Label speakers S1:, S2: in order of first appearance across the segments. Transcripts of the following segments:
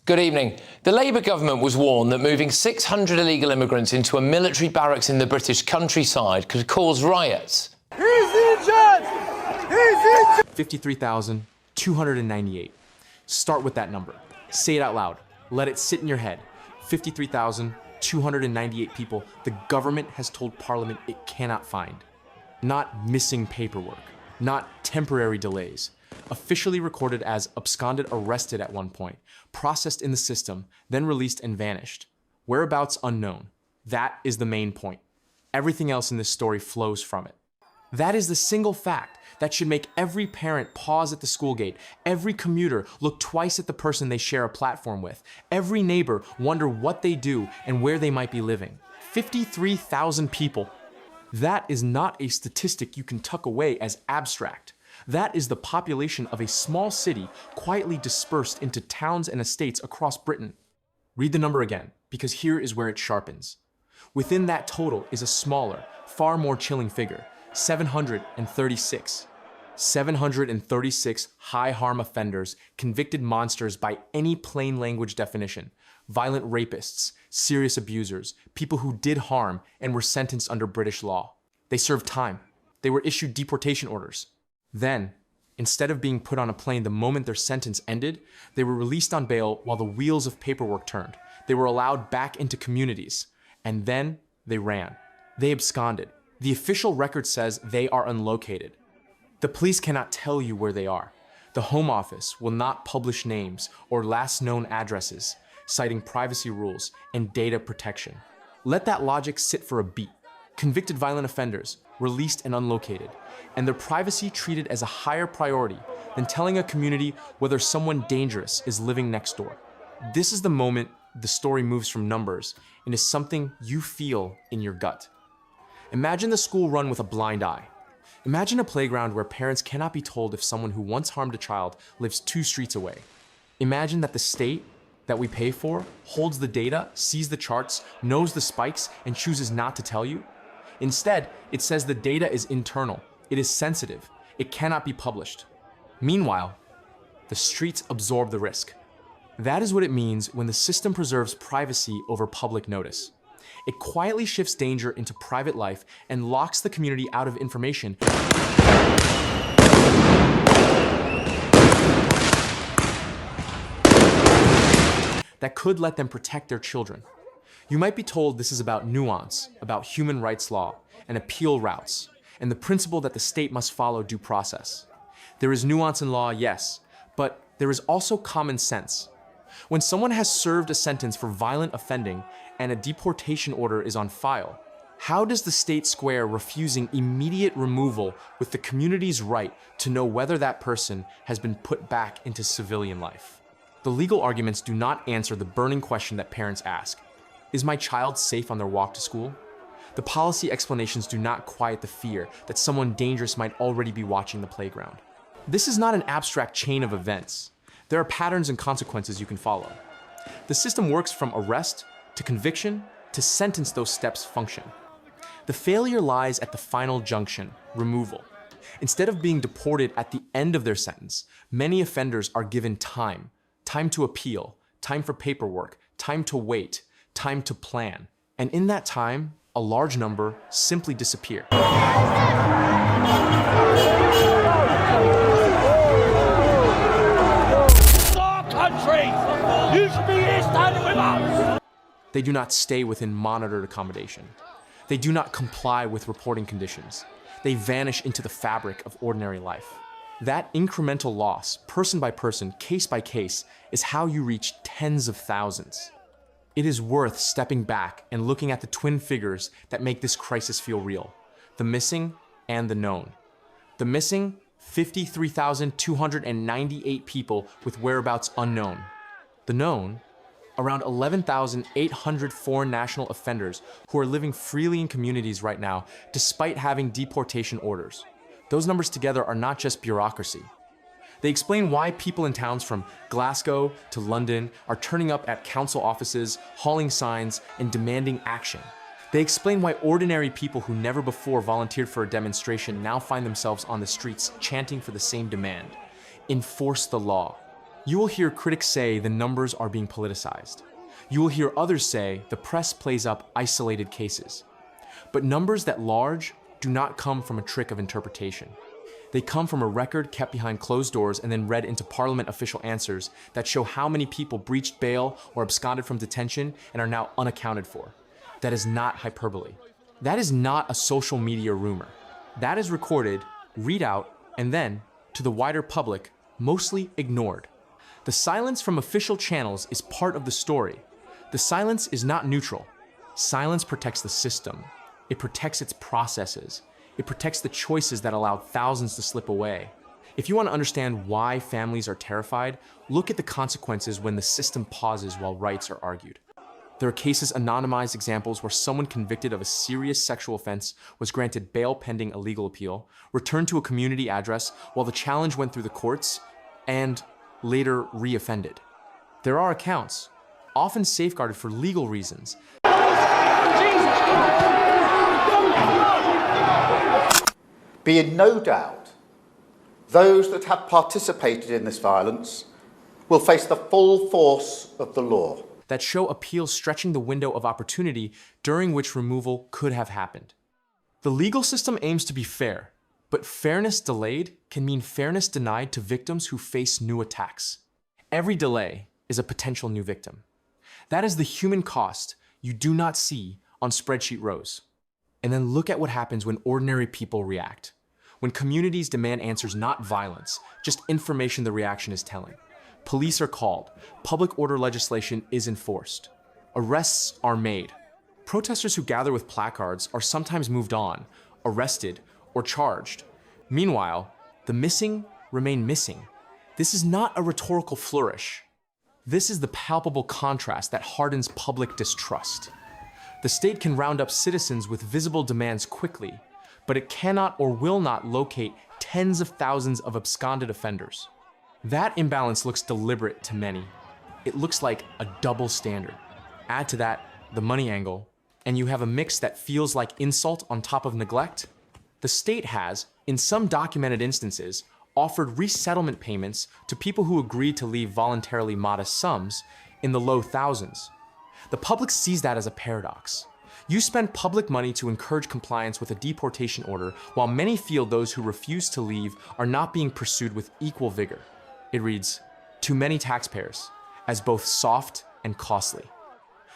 S1: Good evening. The Labour government was warned that moving 600 illegal immigrants into a military barracks in the British countryside could cause riots.
S2: He's in charge! He's in charge!
S3: 53,298. Start with that number. Say it out loud. Let it sit in your head. 53,298 people the government has told Parliament it cannot find. Not missing paperwork. Not temporary delays. Officially recorded as absconded arrested at one point, processed in the system, then released and vanished. Whereabouts unknown. That is the main point. Everything else in this story flows from it. That is the single fact that should make every parent pause at the school gate, every commuter look twice at the person they share a platform with, every neighbor wonder what they do and where they might be living. 53,000 people. That is not a statistic you can tuck away as abstract. That is the population of a small city quietly dispersed into towns and estates across Britain. Read the number again, because here is where it sharpens. Within that total is a smaller, far more chilling figure, 736. 736 high-harm offenders, convicted monsters by any plain language definition, violent rapists, serious abusers, people who did harm and were sentenced under British law. They served time. They were issued deportation orders. Then, instead of being put on a plane the moment their sentence ended, they were released on bail while the wheels of paperwork turned. They were allowed back into communities. And then they ran. They absconded. The official record says they are unlocated. The police cannot tell you where they are. The Home Office will not publish names or last known addresses, citing privacy rules and data protection. Let that logic sit for a beat. Convicted violent offenders, released and unlocated, and their privacy treated as a higher priority than telling a community whether someone dangerous is living next door. This is the moment the story moves from numbers into something you feel in your gut. Imagine the school run with a blind eye. Imagine a playground where parents cannot be told if someone who once harmed a child lives 2 streets away. Imagine that the state that we pay for holds the data, sees the charts, knows the spikes, and chooses not to tell you. Instead, it says the data is internal, it is sensitive, it cannot be published. Meanwhile, the streets absorb the risk. That is what it means when the system preserves privacy over public notice. It quietly shifts danger into private life and locks the community out of information that could let them protect their children. You might be told this is about nuance, about human rights law, and appeal routes, and the principle that the state must follow due process. There is nuance in law, yes, but there is also common sense. When someone has served a sentence for violent offending and a deportation order is on file, how does the state square refusing immediate removal with the community's right to know whether that person has been put back into civilian life? The legal arguments do not answer the burning question that parents ask. Is my child safe on their walk to school? The policy explanations do not quiet the fear that someone dangerous might already be watching the playground. This is not an abstract chain of events. There are patterns and consequences you can follow. The system works from arrest to conviction to sentence. Those steps function. The failure lies at the final junction, removal. Instead of being deported at the end of their sentence, many offenders are given time. Time to appeal, time for paperwork, time to wait, time to plan. And in that time, a large number simply disappear.
S2: You should be here standing with us!
S3: They do not stay within monitored accommodation. They do not comply with reporting conditions. They vanish into the fabric of ordinary life. That incremental loss, person by person, case by case, is how you reach tens of thousands. It is worth stepping back and looking at the twin figures that make this crisis feel real: the missing and the known. The missing, 53,298 people with whereabouts unknown. The known, around 11,800 foreign national offenders who are living freely in communities right now despite having deportation orders. Those numbers together are not just bureaucracy. They explain why people in towns from Glasgow to London are turning up at council offices, hauling signs, and demanding action. They explain why ordinary people who never before volunteered for a demonstration now find themselves on the streets chanting for the same demand: enforce the law. You will hear critics say the numbers are being politicized. You will hear others say the press plays up isolated cases. But numbers that large do not come from a trick of interpretation. They come from a record kept behind closed doors and then read into Parliament official answers that show how many people breached bail or absconded from detention and are now unaccounted for. That is not hyperbole. That is not a social media rumor. That is recorded, read out, and then, to the wider public, mostly ignored. The silence from official channels is part of the story. The silence is not neutral. Silence protects the system. It protects its processes. It protects the choices that allowed thousands to slip away. If you want to understand why families are terrified, look at the consequences when the system pauses while rights are argued. There are cases, anonymized examples, where someone convicted of a serious sexual offense was granted bail pending a legal appeal, returned to a community address while the challenge went through the courts, and later re-offended. There are accounts, often safeguarded for legal reasons.
S4: Be in no doubt, those that have participated in this violence will face the full force of the law.
S3: That show appeals stretching the window of opportunity during which removal could have happened. The legal system aims to be fair, but fairness delayed can mean fairness denied to victims who face new attacks. Every delay is a potential new victim. That is the human cost you do not see on spreadsheet rows. And then look at what happens when ordinary people react. When communities demand answers, not violence, just information the reaction is telling. Police are called. Public order legislation is enforced. Arrests are made. Protesters who gather with placards are sometimes moved on, arrested, or charged. Meanwhile, the missing remain missing. This is not a rhetorical flourish. This is the palpable contrast that hardens public distrust. The state can round up citizens with visible demands quickly, but it cannot or will not locate tens of thousands of absconded offenders. That imbalance looks deliberate to many. It looks like a double standard. Add to that the money angle, and you have a mix that feels like insult on top of neglect. The state has, in some documented instances, offered resettlement payments to people who agreed to leave voluntarily modest sums in the low thousands. The public sees that as a paradox. You spend public money to encourage compliance with a deportation order, while many feel those who refuse to leave are not being pursued with equal vigor. It reads, to many taxpayers, as both soft and costly.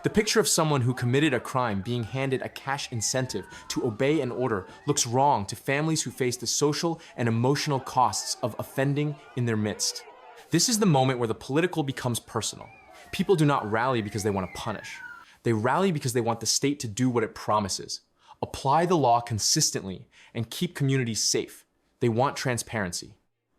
S3: The picture of someone who committed a crime being handed a cash incentive to obey an order looks wrong to families who face the social and emotional costs of offending in their midst. This is the moment where the political becomes personal. People do not rally because they want to punish. They rally because they want the state to do what it promises. Apply the law consistently and keep communities safe. They want transparency.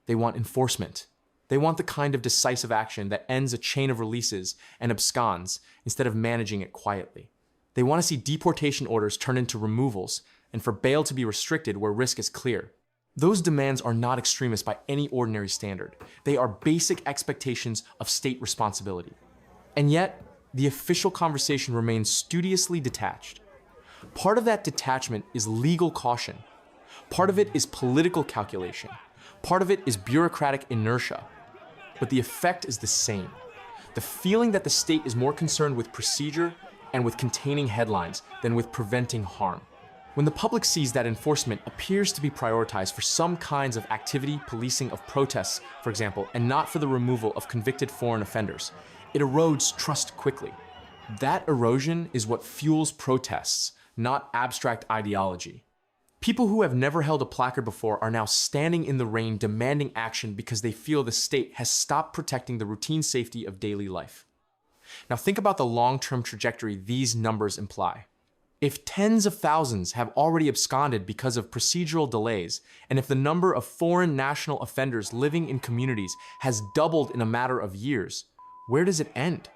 S3: They want enforcement. They want the kind of decisive action that ends a chain of releases and absconds instead of managing it quietly. They want to see deportation orders turn into removals and for bail to be restricted where risk is clear. Those demands are not extremist by any ordinary standard. They are basic expectations of state responsibility. And yet, the official conversation remains studiously detached. Part of that detachment is legal caution. Part of it is political calculation. Part of it is bureaucratic inertia. But the effect is the same. The feeling that the state is more concerned with procedure and with containing headlines than with preventing harm. When the public sees that enforcement appears to be prioritized for some kinds of activity, policing of protests, for example, and not for the removal of convicted foreign offenders, it erodes trust quickly. That erosion is what fuels protests, not abstract ideology. People who have never held a placard before are now standing in the rain demanding action because they feel the state has stopped protecting the routine safety of daily life. Now think about the long-term trajectory these numbers imply. If tens of thousands have already absconded because of procedural delays, and if the number of foreign national offenders living in communities has doubled in a matter of years, where does it end?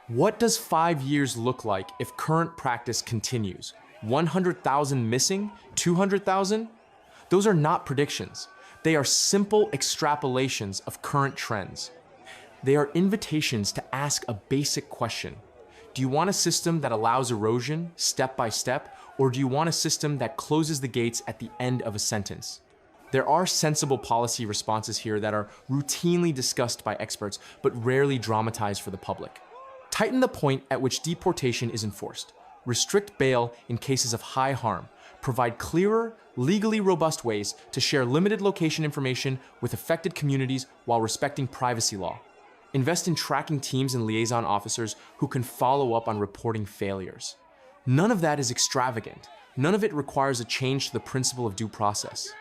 S3: What does 5 years look like if current practice continues? 100,000 missing? 200,000? Those are not predictions. They are simple extrapolations of current trends. They are invitations to ask a basic question. Do you want a system that allows erosion step by step, or do you want a system that closes the gates at the end of a sentence? There are sensible policy responses here that are routinely discussed by experts, but rarely dramatized for the public. Tighten the point at which deportation is enforced. Restrict bail in cases of high harm. Provide clearer, legally robust ways to share limited location information with affected communities while respecting privacy law. Invest in tracking teams and liaison officers who can follow up on reporting failures. None of that is extravagant. None of it requires a change to the principle of due process.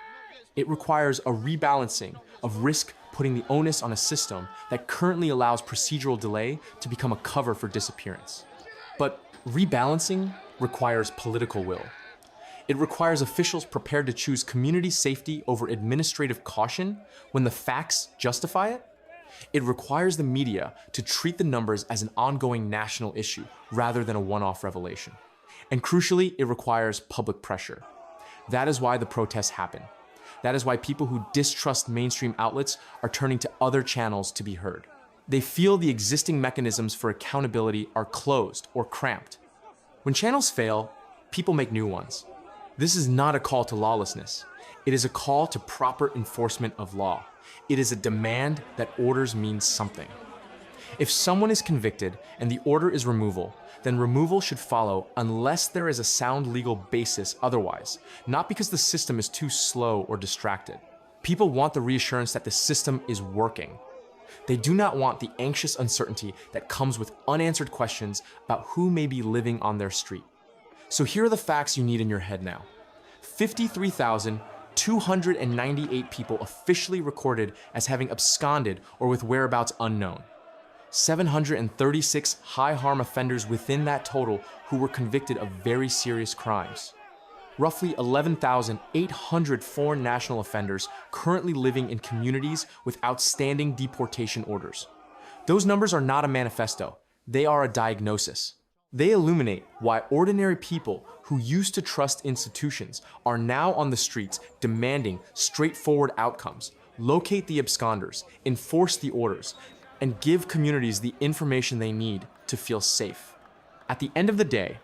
S3: It requires a rebalancing of risk, putting the onus on a system that currently allows procedural delay to become a cover for disappearance. But rebalancing requires political will. It requires officials prepared to choose community safety over administrative caution when the facts justify it. It requires the media to treat the numbers as an ongoing national issue rather than a one-off revelation. And crucially, it requires public pressure. That is why the protests happen. That is why people who distrust mainstream outlets are turning to other channels to be heard. They feel the existing mechanisms for accountability are closed or cramped. When channels fail, people make new ones. This is not a call to lawlessness. It is a call to proper enforcement of law. It is a demand that orders mean something. If someone is convicted and the order is removal, then removal should follow unless there is a sound legal basis otherwise, not because the system is too slow or distracted. People want the reassurance that the system is working. They do not want the anxious uncertainty that comes with unanswered questions about who may be living on their street. So here are the facts you need in your head now. 53,298 people officially recorded as having absconded or with whereabouts unknown. 736 high harm offenders within that total who were convicted of very serious crimes. Roughly 11,800 foreign national offenders currently living in communities with outstanding deportation orders. Those numbers are not a manifesto, they are a diagnosis. They illuminate why ordinary people who used to trust institutions are now on the streets demanding straightforward outcomes, locate the absconders, enforce the orders, and give communities the information they need to feel safe. At the end of the day,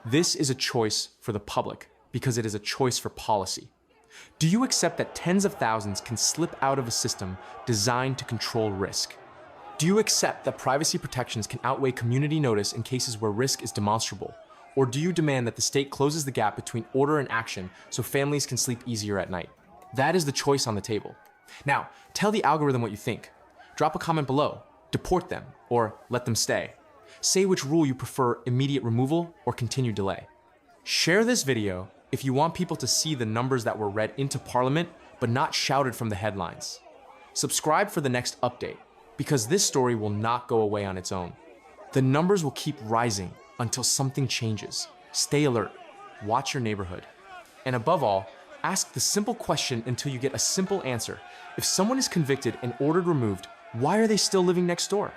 S3: this is a choice for the public because it is a choice for policy. Do you accept that tens of thousands can slip out of a system designed to control risk? Do you accept that privacy protections can outweigh community notice in cases where risk is demonstrable? Or do you demand that the state closes the gap between order and action so families can sleep easier at night? That is the choice on the table. Now, tell the algorithm what you think. Drop a comment below, deport them, or let them stay. Say which rule you prefer, immediate removal or continued delay. Share this video if you want people to see the numbers that were read into Parliament but not shouted from the headlines. Subscribe for the next update, because this story will not go away on its own. The numbers will keep rising until something changes. Stay alert, watch your neighborhood. And above all, ask the simple question until you get a simple answer. If someone is convicted and ordered removed, why are they still living next door?